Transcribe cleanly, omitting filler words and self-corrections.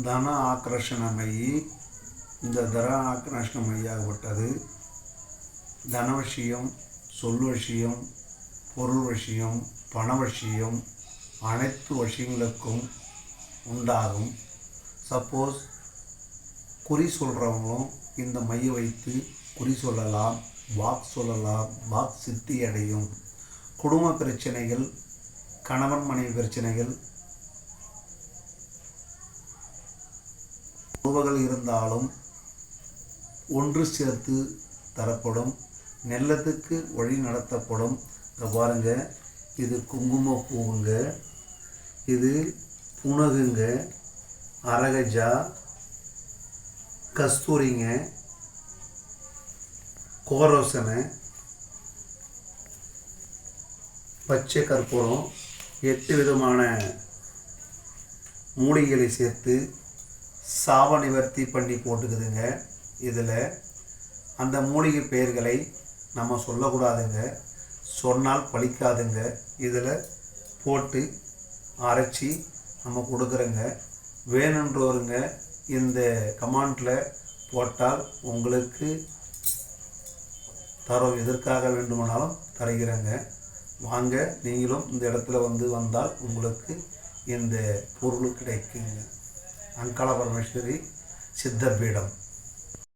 ಧನ ಆಕರ್ಷಣಮಯಿ. இந்த தன ஆக்கர்ஷணமயாகப்பட்டது தன விஷயம், சொல் விஷயம், பொருள் விஷயம், பண விஷயம் அனைத்து விஷயங்களுக்கும் உண்டாகும். சப்போஸ் குறி சொல்கிறவங்களும் இந்த மையை வைத்து குறி சொல்லலாம், வாக் சொல்லலாம், வாக் சித்தி அடையும். குடும்ப பிரச்சனைகள், கணவன் மனைவி பிரச்சனைகள் உறவுகள் இருந்தாலும் ஒன்று சேர்த்து தரப்படும், நெல்லத்துக்கு வழி நடத்தப்படும். இதை பாருங்க, இது குங்கும பூவுங்க, இது புனகுங்க, அரகஜா, கஸ்தூரிங்க, கோரோசனை, பச்சை கற்பூரம், 8 விதமான மூலிகைகளை சேர்த்து சாப நிவர்த்தி பண்ணி போட்டுக்குதுங்க. இதில் அந்த மூலிகை பெயர்களை நம்ம சொல்லக்கூடாதுங்க, சொன்னால் பலிக்காதுங்க. இதில் போட்டு அரைச்சி நம்ம கொடுக்குறோங்க. வேணுன்றவருங்க இந்த கமெண்டில் போட்டால் உங்களுக்கு தரோம், எதற்காக வேண்டுமானாலும் தருகிறேங்க. வாங்க, நீங்களும் இந்த இடத்துல வந்தால் உங்களுக்கு இந்த பொருள் கிடைக்குங்க. அங்காள பரமேஸ்வரி சித்தர் பீடம்.